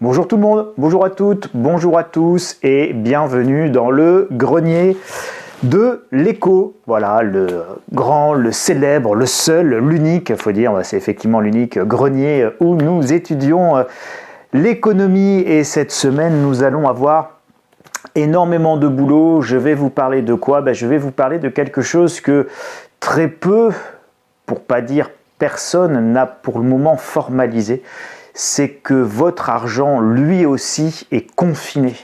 Bonjour tout le monde, bonjour à toutes, bonjour à tous et bienvenue dans le grenier de l'écho. Voilà, le grand, le célèbre, le seul, l'unique, il faut dire, c'est effectivement l'unique grenier où nous étudions l'économie et cette semaine nous allons avoir énormément de boulot. Je vais vous parler de quoi? Je vais vous parler de quelque chose que très peu, pour pas dire personne, n'a pour le moment formalisé. C'est que votre argent, lui aussi, est confiné.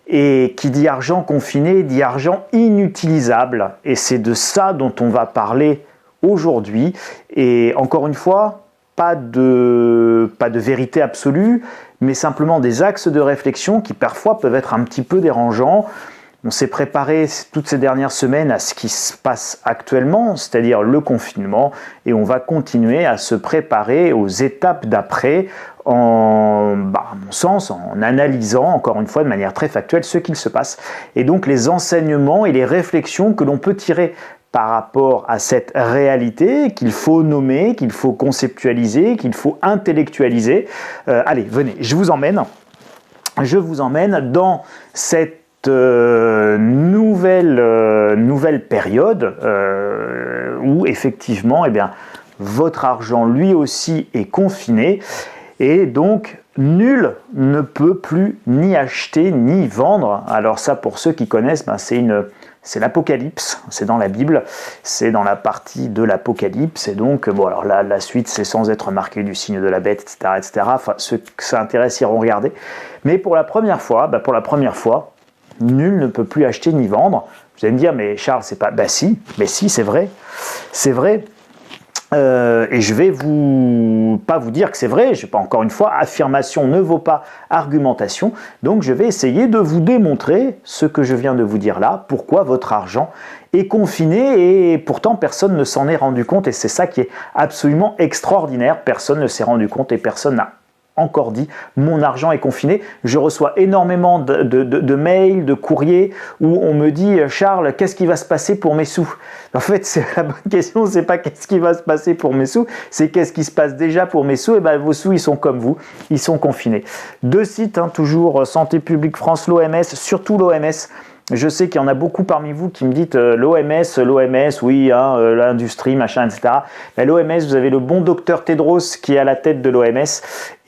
Et qui dit argent confiné, dit argent inutilisable. Et c'est de ça dont on va parler aujourd'hui. Et encore une fois, pas de vérité absolue, mais simplement des axes de réflexion qui parfois peuvent être un petit peu dérangeants. On s'est préparé toutes ces dernières semaines à ce qui se passe actuellement, c'est-à-dire le confinement, et on va continuer à se préparer aux étapes d'après à mon sens, en analysant, encore une fois, de manière très factuelle, ce qu'il se passe. Et donc les enseignements et les réflexions que l'on peut tirer par rapport à cette réalité qu'il faut nommer, qu'il faut conceptualiser, qu'il faut intellectualiser. Allez, venez, je vous emmène dans cette nouvelle période où effectivement votre argent lui aussi est confiné et donc nul ne peut plus ni acheter ni vendre. Alors ça, pour ceux qui connaissent, c'est l'Apocalypse, c'est dans la Bible, c'est dans la partie de l'Apocalypse, et donc, alors là, la suite, c'est sans être marqué du signe de la bête, etc. Enfin, ceux que ça intéresse iront regarder. Mais pour la première fois, nul ne peut plus acheter ni vendre. Vous allez me dire, mais Charles, c'est pas... Si, c'est vrai. C'est vrai. Et je vais pas vous dire que c'est vrai, encore une fois, affirmation ne vaut pas argumentation, donc je vais essayer de vous démontrer ce que je viens de vous dire là, pourquoi votre argent est confiné et pourtant personne ne s'en est rendu compte et c'est ça qui est absolument extraordinaire, personne ne s'est rendu compte et personne n'a encore dit mon argent est confiné. Je reçois énormément de mails, de courriers où on me dit Charles, qu'est-ce qui va se passer pour mes sous? En fait, c'est la bonne question, c'est pas qu'est-ce qui va se passer pour mes sous, c'est qu'est-ce qui se passe déjà pour mes sous. Et vos sous, ils sont comme vous, ils sont confinés. Deux sites, toujours Santé publique France, l'OMS, surtout l'OMS. Je sais qu'il y en a beaucoup parmi vous qui me dites l'OMS, oui, l'industrie, machin, etc. L'OMS, vous avez le bon docteur Tedros qui est à la tête de l'OMS.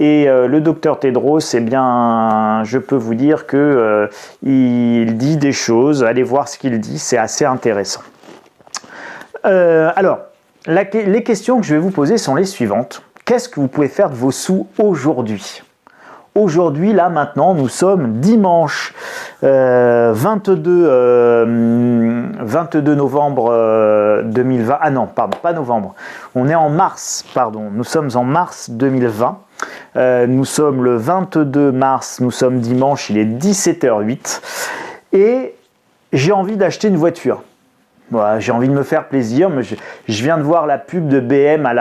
Et le docteur Tedros, je peux vous dire que il dit des choses. Allez voir ce qu'il dit, c'est assez intéressant. Alors, les questions que je vais vous poser sont les suivantes. Qu'est-ce que vous pouvez faire de vos sous aujourd'hui ? Aujourd'hui, là, maintenant, nous sommes dimanche 22 novembre 2020. Ah non, pardon, pas novembre. On est en mars, pardon. Nous sommes en mars 2020. Nous sommes le 22 mars, nous sommes dimanche, il est 17h08. Et j'ai envie d'acheter une voiture. Voilà, j'ai envie de me faire plaisir, mais je viens de voir la pub de BM à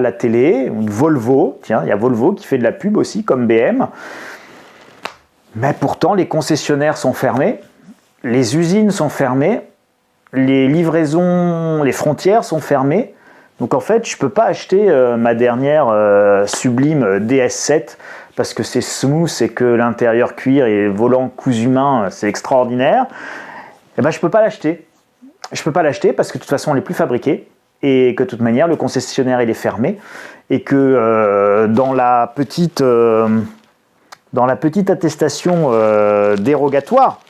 la télé, ou de Volvo. Tiens, il y a Volvo qui fait de la pub aussi, comme BM. Mais pourtant, les concessionnaires sont fermés, les usines sont fermées, les livraisons, les frontières sont fermées. Donc en fait, je ne peux pas acheter ma dernière sublime DS7 parce que c'est smooth et que l'intérieur cuir et le volant cousu main, c'est extraordinaire. Je ne peux pas l'acheter. Je ne peux pas l'acheter parce que de toute façon, elle n'est plus fabriquée et que de toute manière, le concessionnaire, il est fermé et que dans la petite attestation dérogatoire,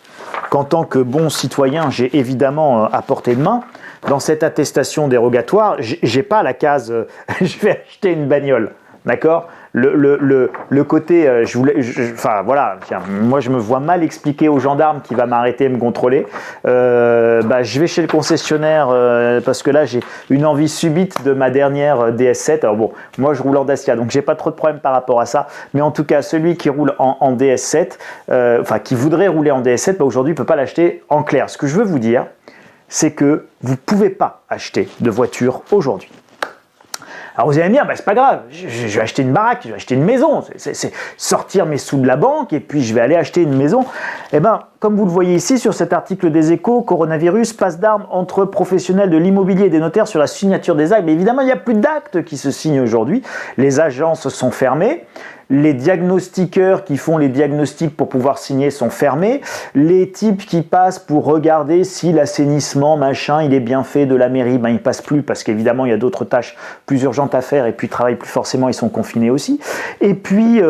qu'en tant que bon citoyen, j'ai évidemment à portée de main, dans cette attestation dérogatoire, j'ai pas la case je vais acheter une bagnole, d'accord ? Le côté, moi je me vois mal expliquer au gendarme qui va m'arrêter et me contrôler. Je vais chez le concessionnaire parce que là j'ai une envie subite de ma dernière DS7. Alors bon, moi je roule en Dacia, donc j'ai pas trop de problème par rapport à ça. Mais en tout cas, celui qui roule en DS7, qui voudrait rouler en DS7, aujourd'hui peut pas l'acheter. En clair, ce que je veux vous dire, c'est que vous pouvez pas acheter de voiture aujourd'hui. Alors vous allez me dire, c'est pas grave, je vais acheter une baraque, je vais acheter une maison, c'est sortir mes sous de la banque et puis je vais aller acheter une maison. comme vous le voyez ici sur cet article des Échos, coronavirus, passe d'armes entre professionnels de l'immobilier et des notaires sur la signature des actes. Mais évidemment, il n'y a plus d'actes qui se signent aujourd'hui. Les agences sont fermées. Les diagnostiqueurs qui font les diagnostics pour pouvoir signer sont fermés. Les types qui passent pour regarder si l'assainissement, machin, il est bien fait de la mairie, ben ils passent plus parce qu'évidemment il y a d'autres tâches plus urgentes à faire et puis ils travaillent plus forcément, ils sont confinés aussi. Et puis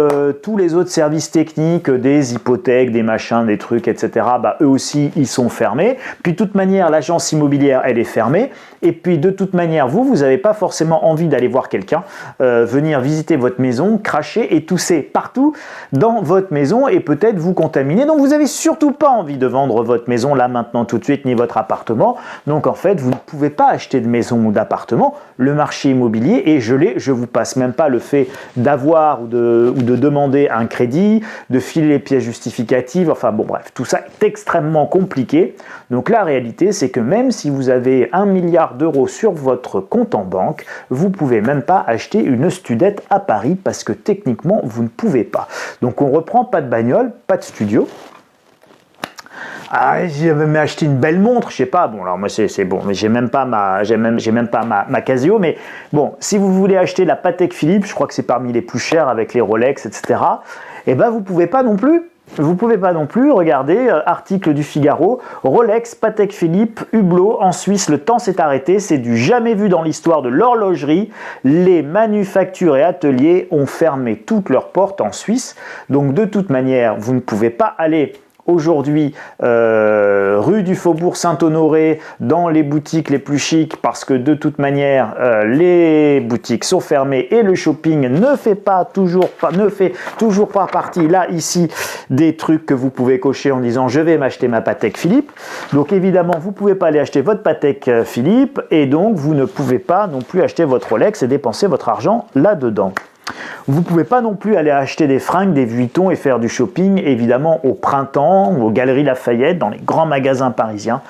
tous les autres services techniques, des hypothèques, des machins, des trucs, etc. Bah, eux aussi ils sont fermés. Puis de toute manière l'agence immobilière elle est fermée. Et puis de toute manière vous n'avez pas forcément envie d'aller voir quelqu'un venir visiter votre maison, cracher et tousser partout dans votre maison et peut-être vous contaminer. Donc vous n'avez surtout pas envie de vendre votre maison là maintenant tout de suite ni votre appartement. Donc en fait vous ne pouvez pas acheter de maison ou d'appartement. Le marché immobilier est gelé. Je vous passe même pas le fait d'avoir ou de demander un crédit, de filer les pièces justificatives. Enfin bon bref, tout ça est extrêmement compliqué. Donc la réalité c'est que même si vous avez 1 milliard d'euros sur votre compte en banque, vous pouvez même pas acheter une studette à Paris parce que techniquement vous ne pouvez pas. Donc on reprend, pas de bagnole, pas de studio. Ah, j'ai même acheté une belle montre, je sais pas. Bon, alors moi c'est bon, mais j'ai même pas ma Casio. Mais bon, si vous voulez acheter la Patek Philippe, je crois que c'est parmi les plus chers avec les Rolex, etc. Et ben vous pouvez pas non plus. Vous pouvez pas non plus, regardez, article du Figaro, Rolex, Patek Philippe, Hublot, en Suisse, le temps s'est arrêté, c'est du jamais vu dans l'histoire de l'horlogerie. Les manufactures et ateliers ont fermé toutes leurs portes en Suisse. Donc de toute manière, vous ne pouvez pas aller aujourd'hui rue du Faubourg Saint-Honoré dans les boutiques les plus chics parce que de toute manière les boutiques sont fermées et le shopping ne fait toujours pas partie là ici des trucs que vous pouvez cocher en disant je vais m'acheter ma Patek Philippe. Donc évidemment vous pouvez pas aller acheter votre Patek Philippe et donc vous ne pouvez pas non plus acheter votre Rolex et dépenser votre argent là-dedans. Vous ne pouvez pas non plus aller acheter des fringues, des Vuitton et faire du shopping, évidemment, au printemps, aux Galeries Lafayette, dans les grands magasins parisiens,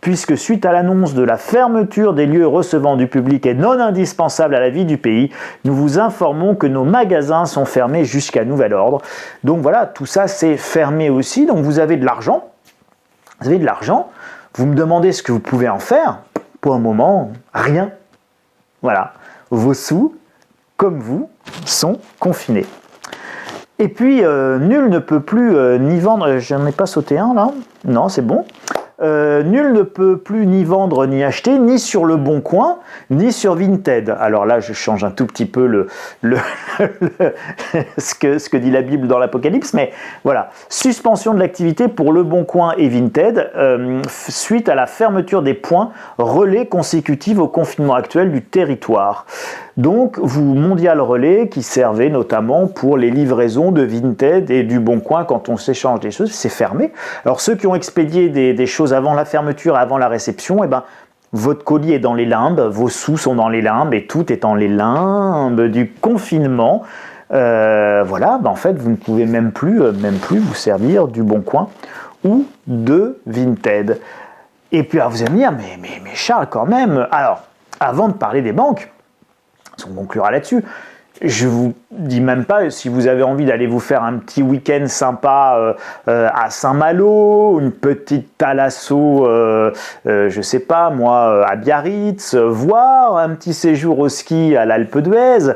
puisque suite à l'annonce de la fermeture des lieux recevant du public et non indispensables à la vie du pays, nous vous informons que nos magasins sont fermés jusqu'à nouvel ordre. Donc voilà, tout ça c'est fermé aussi, donc vous avez de l'argent, vous me demandez ce que vous pouvez en faire, pour un moment, rien. Voilà, vos sous, comme vous, sont confinés. Et puis, nul ne peut plus ni vendre... J'en ai pas sauté un, là? Non, c'est bon. Nul ne peut plus ni vendre ni acheter, ni sur le Bon Coin, ni sur Vinted. Alors là, je change un tout petit peu ce que dit la Bible dans l'Apocalypse, mais voilà. Suspension de l'activité pour le Bon Coin et Vinted, suite à la fermeture des points relais consécutifs au confinement actuel du territoire. Donc, Mondial Relais, qui servait notamment pour les livraisons de Vinted et du Bon Coin quand on s'échange des choses, c'est fermé. Alors, ceux qui ont expédié des choses avant la fermeture, avant la réception, eh ben, votre colis est dans les limbes, vos sous sont dans les limbes et tout est dans les limbes du confinement. Voilà, ben en fait, vous ne pouvez même plus vous servir du Bon Coin ou de Vinted. Et puis, alors, vous allez me dire, mais Charles, quand même, alors, avant de parler des banques, on conclura là-dessus. Je vous dis même pas si vous avez envie d'aller vous faire un petit week-end sympa à Saint-Malo, une petite thalasso, je sais pas moi, à Biarritz, voire un petit séjour au ski à l'Alpe d'Huez,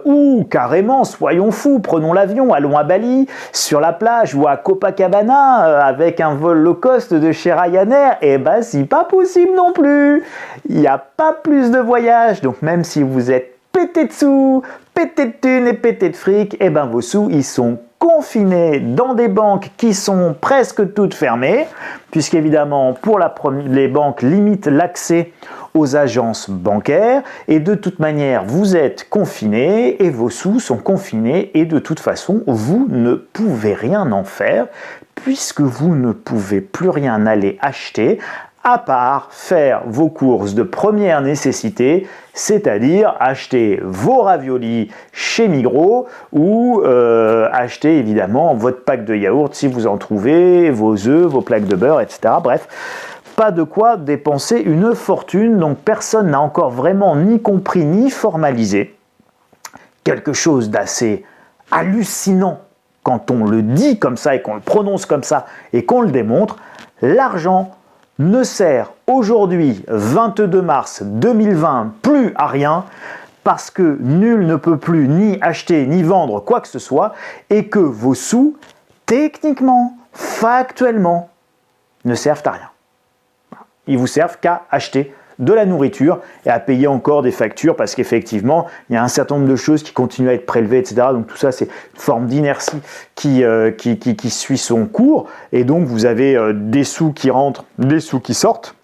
ou carrément, soyons fous, prenons l'avion, allons à Bali, sur la plage ou à Copacabana avec un vol low cost de chez Ryanair. Et ben c'est pas possible non plus. Il n'y a pas plus de voyages, donc même si vous êtes pété de sous, pété de thunes et pété de fric, et ben vos sous ils sont confinés dans des banques qui sont presque toutes fermées, puisqu'évidemment pour les banques limitent l'accès aux agences bancaires, et de toute manière vous êtes confinés et vos sous sont confinés et de toute façon vous ne pouvez rien en faire puisque vous ne pouvez plus rien aller acheter à part faire vos courses de première nécessité, c'est-à-dire acheter vos raviolis chez Migros ou acheter évidemment votre pack de yaourt si vous en trouvez, vos œufs, vos plaques de beurre, etc. Bref, pas de quoi dépenser une fortune, donc personne n'a encore vraiment ni compris ni formalisé quelque chose d'assez hallucinant quand on le dit comme ça et qu'on le prononce comme ça et qu'on le démontre, l'argent ne sert aujourd'hui, 22 mars 2020, plus à rien, parce que nul ne peut plus ni acheter ni vendre quoi que ce soit, et que vos sous, techniquement, factuellement, ne servent à rien. Ils vous servent qu'à acheter de la nourriture et à payer encore des factures, parce qu'effectivement, il y a un certain nombre de choses qui continuent à être prélevées, etc. Donc tout ça, c'est une forme d'inertie qui suit son cours, et donc vous avez des sous qui rentrent, des sous qui sortent,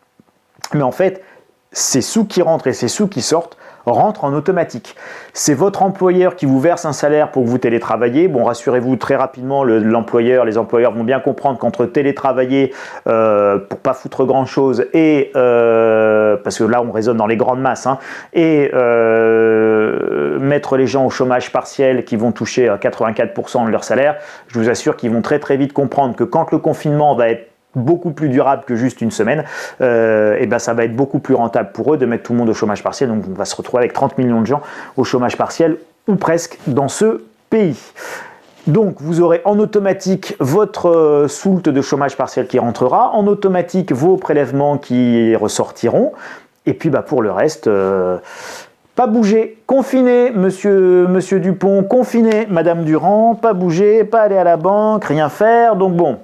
mais en fait, ces sous qui rentrent et ces sous qui sortent rentrent en automatique. C'est votre employeur qui vous verse un salaire pour que vous télétravaillez. Bon, rassurez-vous, très rapidement, les employeurs vont bien comprendre qu'entre télétravailler pour pas foutre grand-chose et parce que là, on raisonne dans les grandes masses, hein, et mettre les gens au chômage partiel qui vont toucher 84% de leur salaire, je vous assure qu'ils vont très très vite comprendre que quand le confinement va être beaucoup plus durable que juste une semaine, et ben ça va être beaucoup plus rentable pour eux de mettre tout le monde au chômage partiel. Donc on va se retrouver avec 30 millions de gens au chômage partiel, ou presque, dans ce pays. Donc vous aurez en automatique votre soulte de chômage partiel qui rentrera, en automatique vos prélèvements qui ressortiront, et puis bah, pour le reste, pas bouger, confiné, monsieur Dupont, confiné, madame Durand, pas bouger, pas aller à la banque, rien faire. Donc bon,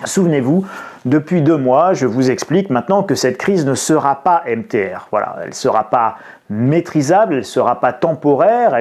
souvenez-vous, depuis 2 mois, je vous explique maintenant que cette crise ne sera pas MTR. Voilà, elle ne sera pas maîtrisable, elle ne sera pas temporaire,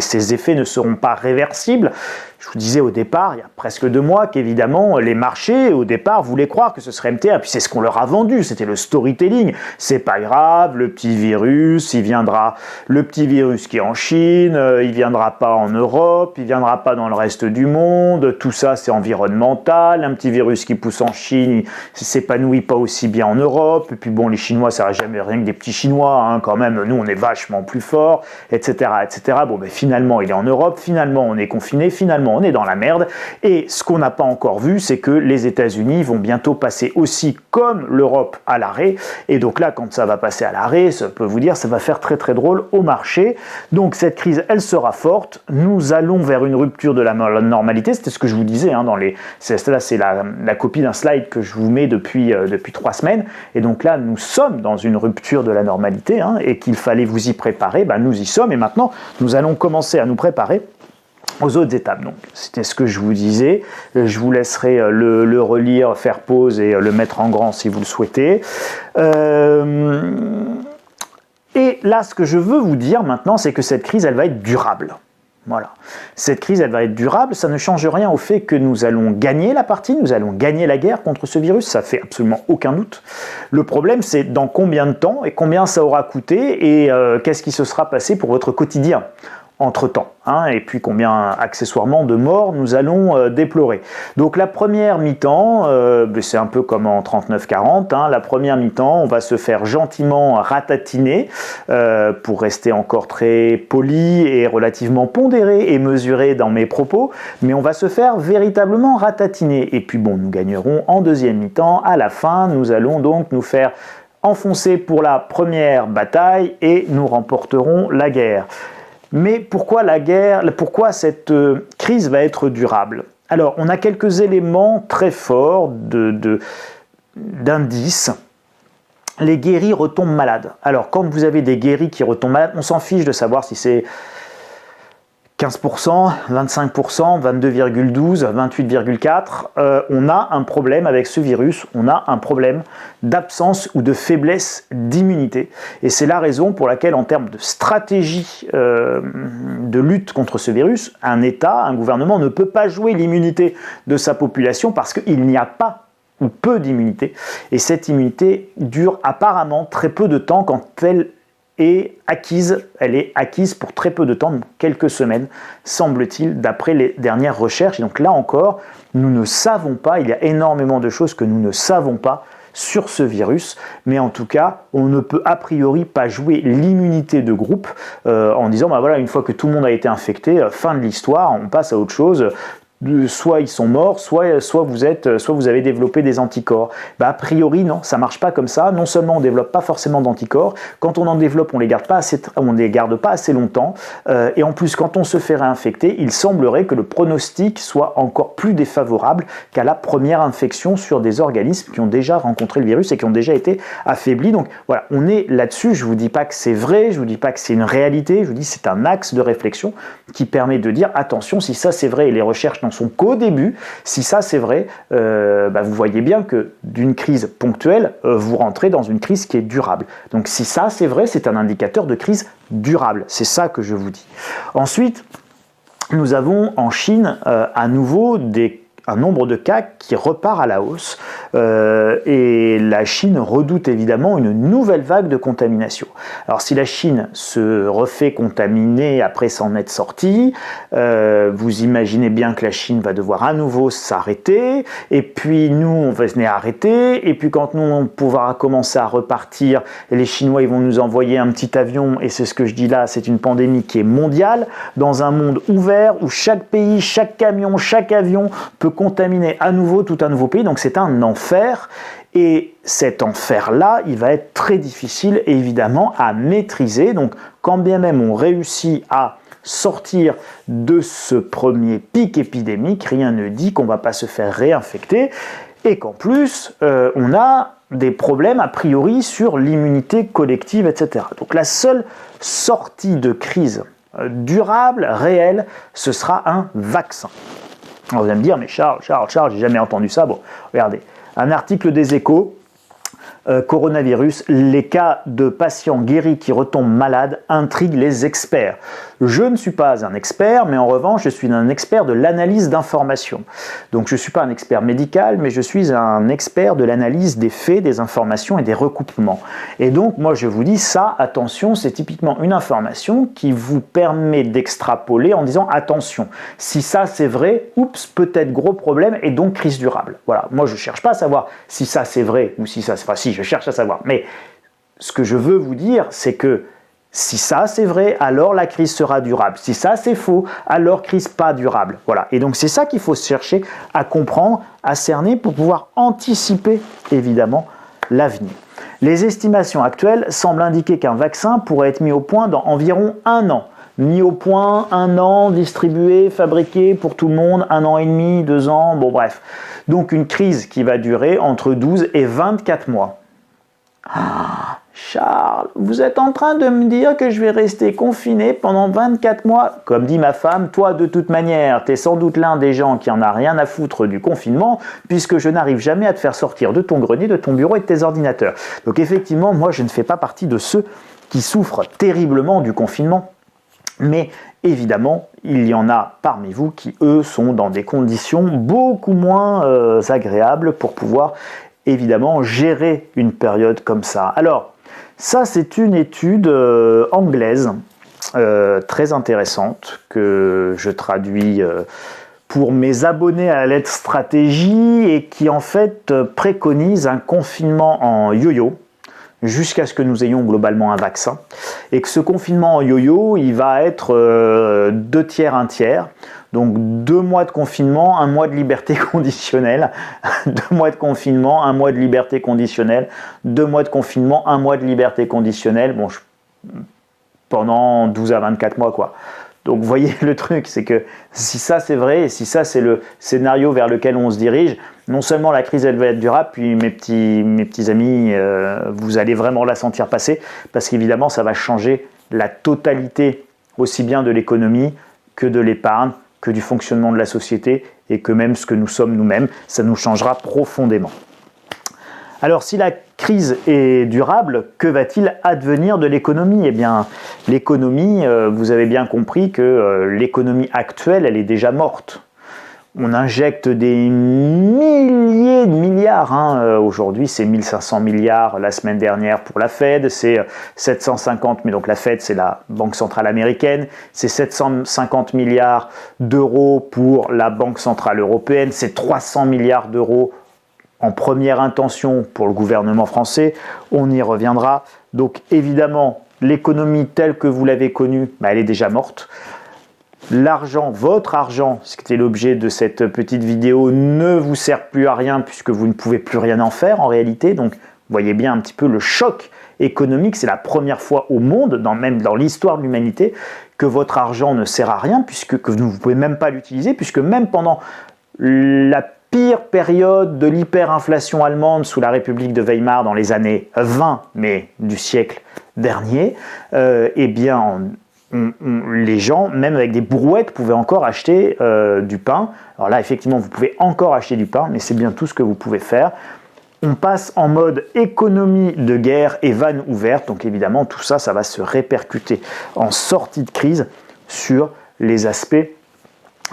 ses effets ne seront pas réversibles. Je vous disais au départ, il y a presque 2 mois, qu'évidemment, les marchés, au départ, voulaient croire que ce serait MTR, puis c'est ce qu'on leur a vendu, c'était le storytelling. C'est pas grave, le petit virus, il viendra, le petit virus qui est en Chine, il viendra pas en Europe, il viendra pas dans le reste du monde, tout ça c'est environnemental, un petit virus qui pousse en Chine, il s'épanouit pas aussi bien en Europe, et puis bon, les Chinois, ça n'a jamais rien que des petits Chinois, hein, quand même, nous on est vachement plus forts, etc., etc. Bon, mais finalement, il est en Europe, finalement, on est confiné, finalement, on est dans la merde, et ce qu'on n'a pas encore vu, c'est que les États-Unis vont bientôt passer aussi, comme l'Europe, à l'arrêt, et donc là, quand ça va passer à l'arrêt, ça peut vous dire, ça va faire très très drôle au marché. Donc cette crise, elle sera forte, nous allons vers une rupture de la normalité, c'était ce que je vous disais, hein, là c'est la copie d'un slide que je vous mets depuis 3 semaines, et donc là, nous sommes dans une rupture de la normalité, hein, et qu'il fallait vous y préparer, ben, nous y sommes, et maintenant, nous allons commencer à nous préparer aux autres étapes. Donc, c'était ce que je vous disais. Je vous laisserai le relire, faire pause et le mettre en grand si vous le souhaitez. Et là, ce que je veux vous dire maintenant, c'est que cette crise, elle va être durable. Voilà. Cette crise, elle va être durable. Ça ne change rien au fait que nous allons gagner la partie, nous allons gagner la guerre contre ce virus. Ça fait absolument aucun doute. Le problème, c'est dans combien de temps et combien ça aura coûté et qu'est-ce qui se sera passé pour votre quotidien entre-temps, hein, et puis combien accessoirement de morts nous allons déplorer. Donc la première mi-temps, c'est un peu comme en 39-40, hein, la première mi-temps, on va se faire gentiment ratatiner, pour rester encore très poli et relativement pondéré et mesuré dans mes propos, mais on va se faire véritablement ratatiner. Et puis bon, nous gagnerons en deuxième mi-temps, à la fin, nous allons donc nous faire enfoncer pour la première bataille et nous remporterons la guerre. Mais pourquoi la guerre, pourquoi cette crise va être durable? Alors, on a quelques éléments très forts d'indices. Les guéris retombent malades. Alors, quand vous avez des guéris qui retombent malades, on s'en fiche de savoir si c'est 15%, 25%, 22,12%, 28,4%, on a un problème avec ce virus, on a un problème d'absence ou de faiblesse d'immunité. Et c'est la raison pour laquelle, en termes de stratégie de lutte contre ce virus, un État, un gouvernement ne peut pas jouer l'immunité de sa population parce qu'il n'y a pas ou peu d'immunité. Et cette immunité dure apparemment très peu de temps quand elle est acquise pour très peu de temps, quelques semaines, semble-t-il, d'après les dernières recherches. Et donc là encore, nous ne savons pas, il y a énormément de choses que nous ne savons pas sur ce virus, mais en tout cas, on ne peut a priori pas jouer l'immunité de groupe en disant, bah voilà, une fois que tout le monde a été infecté, fin de l'histoire, on passe à autre chose. soit ils sont morts, soit vous avez développé des anticorps. A priori, non, ça marche pas comme ça. Non seulement on développe pas forcément d'anticorps, quand on en développe, on les garde pas assez longtemps. Et en plus, quand on se fait réinfecter, il semblerait que le pronostic soit encore plus défavorable qu'à la première infection sur des organismes qui ont déjà rencontré le virus et qui ont déjà été affaiblis. Donc voilà, on est là-dessus. Je vous dis pas que c'est vrai, je vous dis pas que c'est une réalité. Je vous dis c'est un axe de réflexion qui permet de dire attention, si ça c'est vrai, et les recherches n'en sont qu'au début, si ça c'est vrai, vous voyez bien que d'une crise ponctuelle, vous rentrez dans une crise qui est durable. Donc si ça c'est vrai, c'est un indicateur de crise durable. C'est ça que je vous dis. Ensuite, nous avons en Chine à nouveau un nombre de cas qui repart à la hausse et la Chine redoute évidemment une nouvelle vague de contamination. Alors si la Chine se refait contaminer après s'en être sortie, vous imaginez bien que la Chine va devoir à nouveau s'arrêter, et puis nous on va venir arrêter, et puis quand nous on pourra commencer à repartir, les Chinois ils vont nous envoyer un petit avion, et c'est ce que je dis là, c'est une pandémie qui est mondiale, dans un monde ouvert où chaque pays, chaque camion, chaque avion peut contaminer à nouveau tout un nouveau pays, donc c'est un enfer. Et cet enfer-là, il va être très difficile évidemment à maîtriser. Donc quand bien même on réussit à sortir de ce premier pic épidémique, rien ne dit qu'on ne va pas se faire réinfecter et qu'en plus on a des problèmes a priori sur l'immunité collective, etc. Donc la seule sortie de crise durable, réelle, ce sera un vaccin. Alors vous allez me dire, mais Charles, j'ai jamais entendu ça. Bon, regardez, un article des Échos, coronavirus, les cas de patients guéris qui retombent malades intriguent les experts. Je ne suis pas un expert, mais en revanche, je suis un expert de l'analyse d'informations. Donc je ne suis pas un expert médical, mais je suis un expert de l'analyse des faits, des informations et des recoupements. Et donc moi je vous dis ça, attention, c'est typiquement une information qui vous permet d'extrapoler en disant attention, si ça c'est vrai, oups, peut-être gros problème et donc crise durable. Voilà, moi je ne cherche pas à savoir si ça c'est vrai ou si ça c'est pas. Si, je cherche à savoir. Mais ce que je veux vous dire, c'est que si ça c'est vrai, alors la crise sera durable. Si ça c'est faux, alors crise pas durable. Voilà. Et donc c'est ça qu'il faut chercher à comprendre, à cerner pour pouvoir anticiper évidemment l'avenir. Les estimations actuelles semblent indiquer qu'un vaccin pourrait être mis au point dans environ 1 an. Mis au point, 1 an, distribué, fabriqué pour tout le monde, 1 an et demi, 2 ans, bon bref. Donc une crise qui va durer entre 12 et 24 mois. Ah, Charles, vous êtes en train de me dire que je vais rester confiné pendant 24 mois? Comme dit ma femme, toi de toute manière, t'es sans doute l'un des gens qui en a rien à foutre du confinement, puisque je n'arrive jamais à te faire sortir de ton grenier, de ton bureau et de tes ordinateurs. Donc effectivement, moi je ne fais pas partie de ceux qui souffrent terriblement du confinement. Mais évidemment, il y en a parmi vous qui, eux, sont dans des conditions beaucoup moins agréables pour pouvoir, évidemment, gérer une période comme ça. Alors, ça, c'est une étude anglaise très intéressante que je traduis pour mes abonnés à la lettre stratégie et qui, en fait, préconise un confinement en yo-yo jusqu'à ce que nous ayons globalement un vaccin, et que ce confinement en yo-yo, il va être 2 tiers, 1 tiers, donc 2 mois de confinement, 1 mois de liberté conditionnelle, 2 mois de confinement, 1 mois de liberté conditionnelle, 2 mois de confinement, 1 mois de liberté conditionnelle, bon, pendant 12 à 24 mois, quoi. Donc vous voyez le truc, c'est que si ça c'est vrai, et si ça c'est le scénario vers lequel on se dirige, non seulement la crise elle va être durable, puis mes petits amis, vous allez vraiment la sentir passer, parce qu'évidemment ça va changer la totalité aussi bien de l'économie que de l'épargne, que du fonctionnement de la société, et que même ce que nous sommes nous-mêmes, ça nous changera profondément. Alors si la crise est durable, que va-t-il advenir de l'économie? Eh bien, l'économie, vous avez bien compris que l'économie actuelle, elle est déjà morte. On injecte des milliers de milliards. Aujourd'hui, c'est 1500 milliards la semaine dernière pour la Fed, c'est 750, mais donc la Fed, c'est la Banque centrale américaine, c'est 750 milliards d'euros pour la Banque centrale européenne, c'est 300 milliards d'euros en première intention pour le gouvernement français, on y reviendra. Donc évidemment, l'économie telle que vous l'avez connue, elle est déjà morte. l'argent, votre argent, ce qui était l'objet de cette petite vidéo, ne vous sert plus à rien puisque vous ne pouvez plus rien en faire en réalité. Donc, vous voyez bien un petit peu le choc économique. C'est la première fois au monde, même dans l'histoire de l'humanité, que votre argent ne sert à rien puisque vous ne pouvez même pas l'utiliser, puisque même pendant la pire période de l'hyperinflation allemande sous la République de Weimar dans les années 20, mais du siècle dernier, eh bien, les gens, même avec des brouettes, pouvaient encore acheter du pain. Alors là, effectivement, vous pouvez encore acheter du pain, mais c'est bien tout ce que vous pouvez faire. On passe en mode économie de guerre et vanne ouverte. Donc évidemment, tout ça, ça va se répercuter en sortie de crise sur les aspects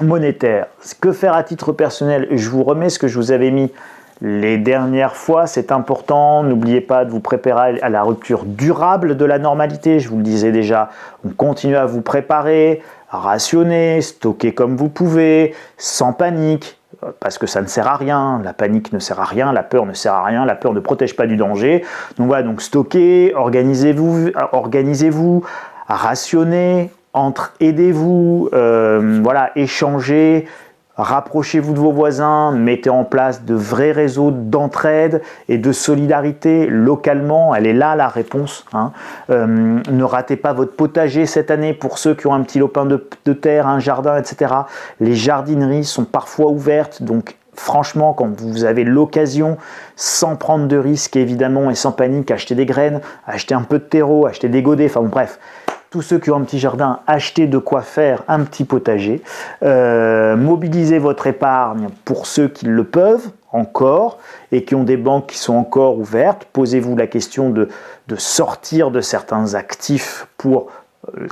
monétaires. Que faire à titre personnel? Je vous remets ce que je vous avais mis les dernières fois, c'est important. N'oubliez pas de vous préparer à la rupture durable de la normalité. Je vous le disais déjà, on continue à vous préparer, à rationner, stocker comme vous pouvez, sans panique, parce que ça ne sert à rien. La panique ne sert à rien, la peur ne sert à rien, la peur ne protège pas du danger. Donc voilà, donc stockez, organisez-vous, rationnez, aidez-vous, voilà, échangez. Rapprochez-vous de vos voisins, mettez en place de vrais réseaux d'entraide et de solidarité localement. Elle est là la réponse. Ne ratez pas votre potager cette année pour ceux qui ont un petit lopin de terre, un jardin, etc. Les jardineries sont parfois ouvertes, donc franchement, quand vous avez l'occasion, sans prendre de risques évidemment et sans panique, achetez des graines, achetez un peu de terreau, achetez des godets, enfin bon, bref. Tous ceux qui ont un petit jardin, achetez de quoi faire un petit potager. Mobilisez votre épargne pour ceux qui le peuvent encore et qui ont des banques qui sont encore ouvertes. Posez-vous la question de sortir de certains actifs pour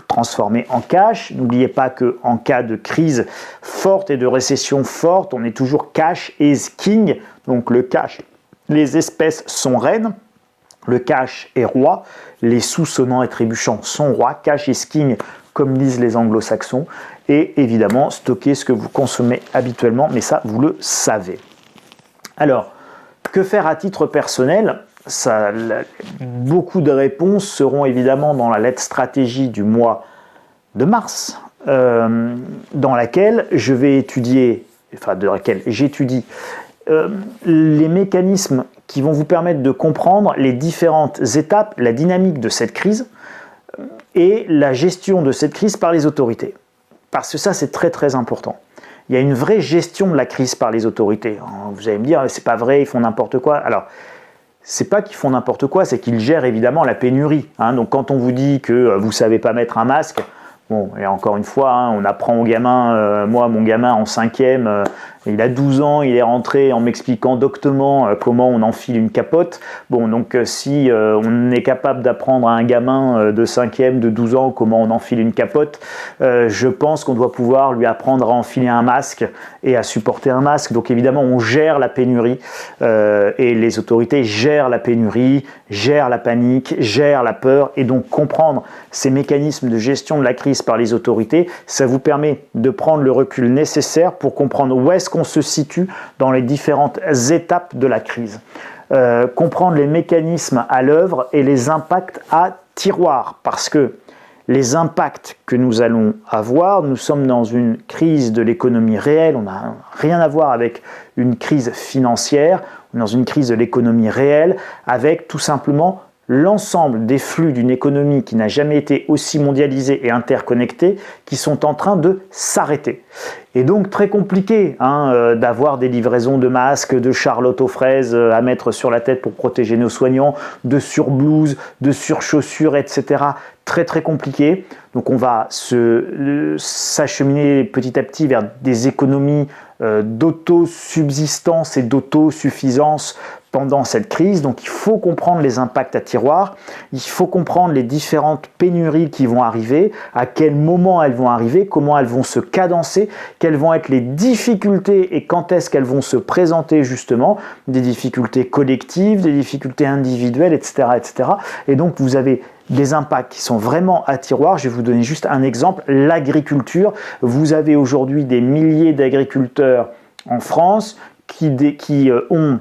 transformer en cash. N'oubliez pas qu'en cas de crise forte et de récession forte, on est toujours cash is king. Donc le cash, les espèces sont reines. Le cash est roi, les sous sonnants et trébuchants sont rois, cash is king comme disent les anglo-saxons, et évidemment stocker ce que vous consommez habituellement, mais ça vous le savez. Alors, que faire à titre personnel? Beaucoup de réponses seront évidemment dans la lettre stratégie du mois de mars, dans laquelle je vais étudier, j'étudie les mécanismes qui vont vous permettre de comprendre les différentes étapes, la dynamique de cette crise et la gestion de cette crise par les autorités. Parce que ça, c'est très très important. Il y a une vraie gestion de la crise par les autorités. Vous allez me dire, c'est pas vrai, ils font n'importe quoi. Alors, c'est pas qu'ils font n'importe quoi, c'est qu'ils gèrent évidemment la pénurie. Donc quand on vous dit que vous savez pas mettre un masque, bon, et encore une fois, on apprend aux gamins, moi mon gamin en 5e, il a 12 ans, il est rentré en m'expliquant doctement comment on enfile une capote. Bon, donc si on est capable d'apprendre à un gamin de 5e, de 12 ans comment on enfile une capote, je pense qu'on doit pouvoir lui apprendre à enfiler un masque et à supporter un masque. Donc évidemment, on gère la pénurie et les autorités gèrent la pénurie, gèrent la panique, gèrent la peur, et donc comprendre ces mécanismes de gestion de la crise par les autorités, ça vous permet de prendre le recul nécessaire pour comprendre où est-ce qu'on se situe dans les différentes étapes de la crise. Comprendre les mécanismes à l'œuvre et les impacts à tiroir, parce que les impacts que nous allons avoir, nous sommes dans une crise de l'économie réelle, on n'a rien à voir avec une crise financière, on est dans une crise de l'économie réelle, avec tout simplement l'ensemble des flux d'une économie qui n'a jamais été aussi mondialisée et interconnectée, qui sont en train de s'arrêter. Et donc très compliqué d'avoir des livraisons de masques, de charlotte aux fraises à mettre sur la tête pour protéger nos soignants, de surblouses, de surchaussures, etc. Très très compliqué. Donc on va s'acheminer petit à petit vers des économies d'autosubsistance et d'autosuffisance pendant cette crise. Donc il faut comprendre les impacts à tiroir, il faut comprendre les différentes pénuries qui vont arriver, à quel moment elles vont arriver, comment elles vont se cadencer, quelles vont être les difficultés et quand est-ce qu'elles vont se présenter justement, des difficultés collectives, des difficultés individuelles, etc. etc. Et donc vous avez des impacts qui sont vraiment à tiroir. Je vais vous donner juste un exemple, l'agriculture. Vous avez aujourd'hui des milliers d'agriculteurs en France qui ont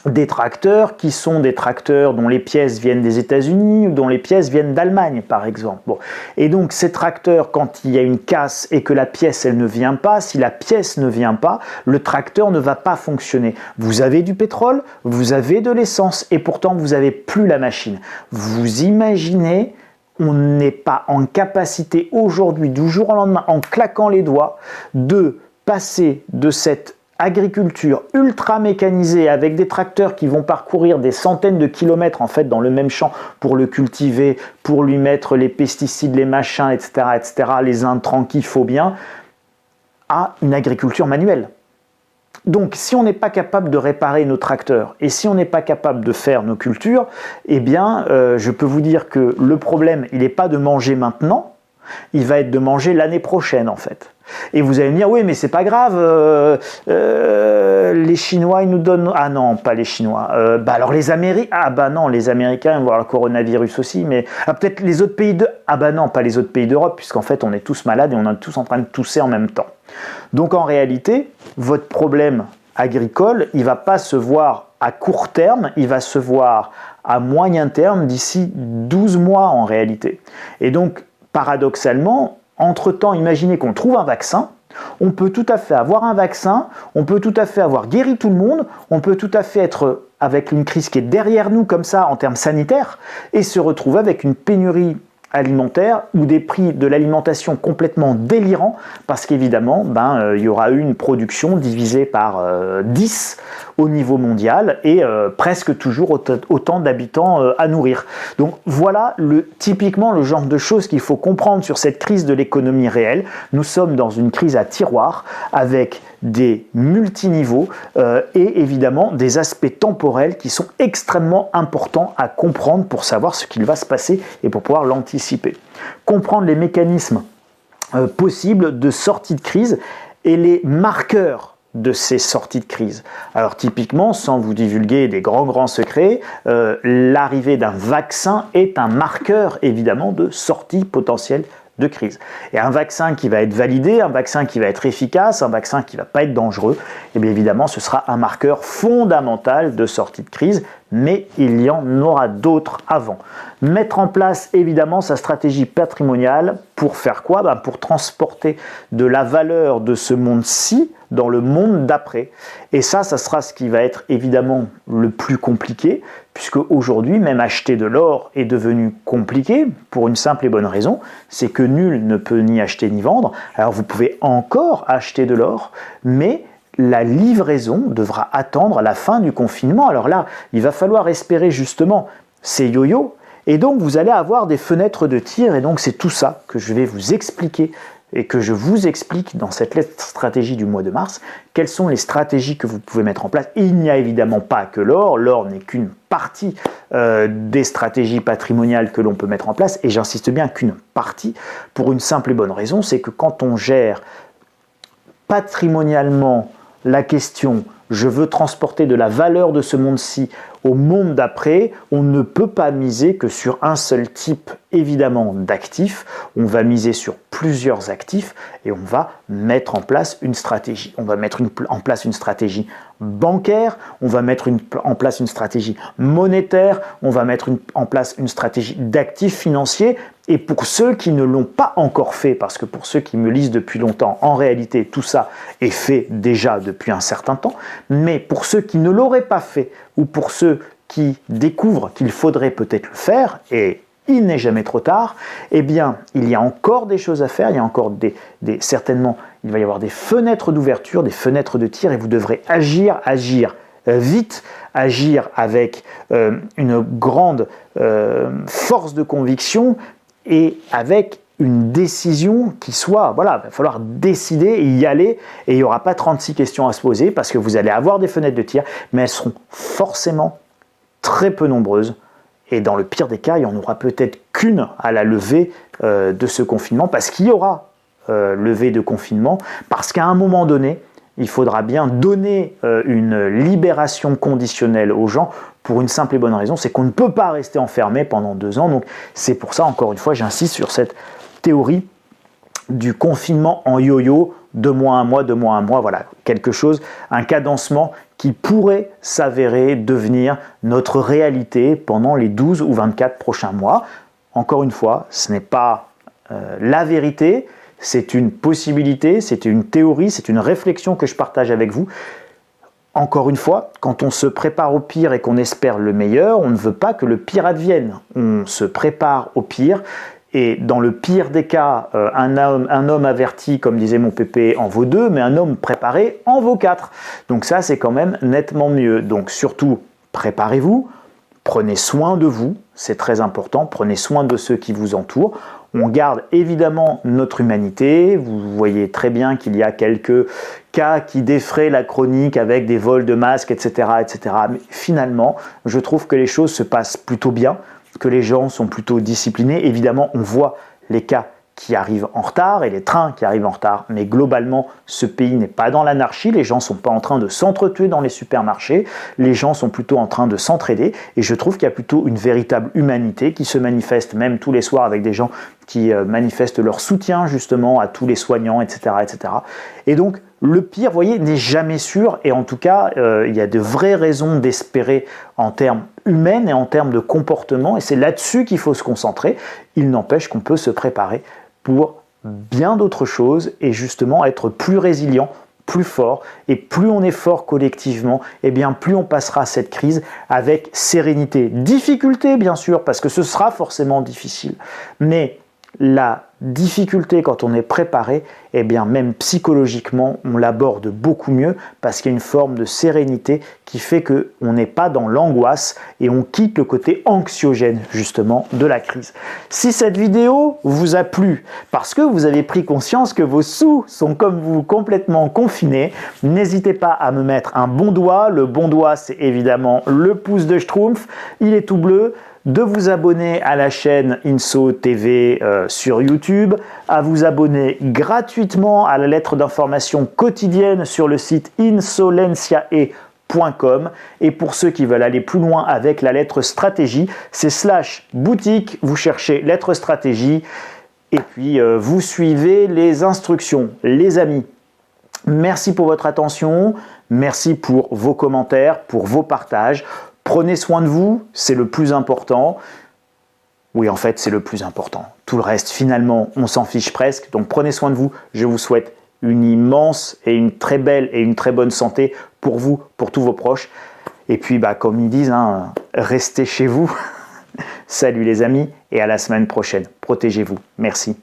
des tracteurs qui sont des tracteurs dont les pièces viennent des États-Unis ou dont les pièces viennent d'Allemagne, par exemple. Bon. Et donc ces tracteurs, quand il y a une casse et que la pièce elle ne vient pas, si la pièce ne vient pas, le tracteur ne va pas fonctionner. Vous avez du pétrole, vous avez de l'essence et pourtant vous n'avez plus la machine. Vous imaginez, on n'est pas en capacité aujourd'hui, du jour au lendemain, en claquant les doigts, de passer de cette agriculture ultra mécanisée avec des tracteurs qui vont parcourir des centaines de kilomètres en fait dans le même champ pour le cultiver, pour lui mettre les pesticides, les machins, etc., les intrants qu'il faut bien, à une agriculture manuelle. Donc si on n'est pas capable de réparer nos tracteurs et si on n'est pas capable de faire nos cultures, eh bien je peux vous dire que le problème il n'est pas de manger maintenant, il va être de manger l'année prochaine en fait. Et vous allez me dire, oui, mais c'est pas grave, les Chinois, ils nous donnent... Ah non, pas les Chinois. Alors les Américains... Ah bah non, les Américains, ils vont avoir le coronavirus aussi, mais... Ah, peut-être les autres pays de... Ah bah non, pas les autres pays d'Europe, puisqu'en fait, on est tous malades et on est tous en train de tousser en même temps. Donc en réalité, votre problème agricole, il va pas se voir à court terme, il va se voir à moyen terme d'ici 12 mois en réalité. Et donc, paradoxalement, entre-temps, imaginez qu'on trouve un vaccin, on peut tout à fait avoir un vaccin, on peut tout à fait avoir guéri tout le monde, on peut tout à fait être avec une crise qui est derrière nous comme ça en termes sanitaires et se retrouver avec une pénurie alimentaire ou des prix de l'alimentation complètement délirants parce qu'évidemment, il y aura eu une production divisée par 10 au niveau mondial et presque toujours autant d'habitants à nourrir. Donc voilà typiquement le genre de choses qu'il faut comprendre sur cette crise de l'économie réelle. Nous sommes dans une crise à tiroir avec des multiniveaux et évidemment des aspects temporels qui sont extrêmement importants à comprendre pour savoir ce qu'il va se passer et pour pouvoir l'anticiper. Comprendre les mécanismes possibles de sortie de crise et les marqueurs de ces sorties de crise. Alors typiquement, sans vous divulguer des grands secrets, l'arrivée d'un vaccin est un marqueur évidemment de sortie potentielle de crise. Et un vaccin qui va être validé, un vaccin qui va être efficace, un vaccin qui ne va pas être dangereux, et bien évidemment ce sera un marqueur fondamental de sortie de crise, mais il y en aura d'autres avant. Mettre en place évidemment sa stratégie patrimoniale pour faire quoi ? Pour transporter de la valeur de ce monde-ci dans le monde d'après. Et ça sera ce qui va être évidemment le plus compliqué, puisque aujourd'hui, même acheter de l'or est devenu compliqué, pour une simple et bonne raison, c'est que nul ne peut ni acheter ni vendre. Alors vous pouvez encore acheter de l'or, mais la livraison devra attendre la fin du confinement. Alors là, il va falloir espérer justement ces yo-yo, et donc vous allez avoir des fenêtres de tir, et donc c'est tout ça que je vais vous expliquer et que je vous explique dans cette lettre stratégie du mois de mars, quelles sont les stratégies que vous pouvez mettre en place. Il n'y a évidemment pas que l'or n'est qu'une partie des stratégies patrimoniales que l'on peut mettre en place, et j'insiste bien qu'une partie, pour une simple et bonne raison, c'est que quand on gère patrimonialement la question « je veux transporter de la valeur de ce monde-ci au monde d'après », on ne peut pas miser que sur un seul type, évidemment, d'actifs. On va miser sur plusieurs actifs et on va mettre en place une stratégie. On va mettre en place une stratégie bancaire, on va mettre en place une stratégie monétaire, on va mettre en place une stratégie d'actifs financiers. Et pour ceux qui ne l'ont pas encore fait, parce que pour ceux qui me lisent depuis longtemps, en réalité, tout ça est fait déjà depuis un certain temps. Mais pour ceux qui ne l'auraient pas fait, ou pour ceux qui découvrent qu'il faudrait peut-être le faire, et il n'est jamais trop tard, eh bien, il y a encore des choses à faire, il y a encore certainement, il va y avoir des fenêtres d'ouverture, des fenêtres de tir, et vous devrez agir vite, agir avec une grande force de conviction, et avec une décision qui soit, il va falloir décider et y aller, et il n'y aura pas 36 questions à se poser, parce que vous allez avoir des fenêtres de tir, mais elles seront forcément très peu nombreuses, et dans le pire des cas, il n'y en aura peut-être qu'une à la levée de ce confinement, parce qu'il y aura levée de confinement, parce qu'à un moment donné, il faudra bien donner une libération conditionnelle aux gens pour une simple et bonne raison, c'est qu'on ne peut pas rester enfermé pendant 2 ans. Donc c'est pour ça, encore une fois, j'insiste sur cette théorie du confinement en yo-yo, 2 mois, 1 mois, 2 mois, 1 mois, voilà, quelque chose, un cadencement qui pourrait s'avérer devenir notre réalité pendant les 12 ou 24 prochains mois. Encore une fois, ce n'est pas la vérité, c'est une possibilité, c'est une théorie, c'est une réflexion que je partage avec vous. Encore une fois, quand on se prépare au pire et qu'on espère le meilleur, on ne veut pas que le pire advienne. On se prépare au pire. Et dans le pire des cas, un homme averti, comme disait mon pépé, en vaut 2, mais un homme préparé en vaut 4. Donc ça, c'est quand même nettement mieux. Donc surtout, préparez-vous, prenez soin de vous, c'est très important, prenez soin de ceux qui vous entourent. On garde évidemment notre humanité. Vous voyez très bien qu'il y a quelques cas qui défraient la chronique avec des vols de masques, etc., etc. Mais finalement, je trouve que les choses se passent plutôt bien, que les gens sont plutôt disciplinés. Évidemment, on voit les cas qui arrivent en retard et les trains qui arrivent en retard. Mais globalement, ce pays n'est pas dans l'anarchie. Les gens ne sont pas en train de s'entretuer dans les supermarchés. Les gens sont plutôt en train de s'entraider. Et je trouve qu'il y a plutôt une véritable humanité qui se manifeste même tous les soirs avec des gens qui manifestent leur soutien justement à tous les soignants, etc., etc. Et donc, le pire, vous voyez, n'est jamais sûr. Et en tout cas, il y a de vraies raisons d'espérer en termes humains et en termes de comportement. Et c'est là-dessus qu'il faut se concentrer. Il n'empêche qu'on peut se préparer pour bien d'autres choses et justement être plus résilient, plus fort. Et plus on est fort collectivement, et bien plus on passera cette crise avec sérénité. Difficulté, bien sûr, parce que ce sera forcément difficile. Mais la difficulté, quand on est préparé, eh bien même psychologiquement, on l'aborde beaucoup mieux parce qu'il y a une forme de sérénité qui fait qu'on n'est pas dans l'angoisse et on quitte le côté anxiogène justement de la crise. Si cette vidéo vous a plu parce que vous avez pris conscience que vos sous sont comme vous complètement confinés, n'hésitez pas à me mettre un bon doigt. Le bon doigt, c'est évidemment le pouce de Schtroumpf, il est tout bleu. De vous abonner à la chaîne Inso TV sur YouTube, à vous abonner gratuitement à la lettre d'information quotidienne sur le site insolenciae.com. Et pour ceux qui veulent aller plus loin avec la lettre stratégie, c'est /boutique, vous cherchez lettre stratégie et puis vous suivez les instructions. Les amis, merci pour votre attention, merci pour vos commentaires, pour vos partages. Prenez soin de vous, c'est le plus important. Oui, en fait, c'est le plus important. Tout le reste, finalement, on s'en fiche presque. Donc, prenez soin de vous. Je vous souhaite une immense et une très belle et une très bonne santé pour vous, pour tous vos proches. Et puis, comme ils disent, restez chez vous. Salut les amis et à la semaine prochaine. Protégez-vous. Merci.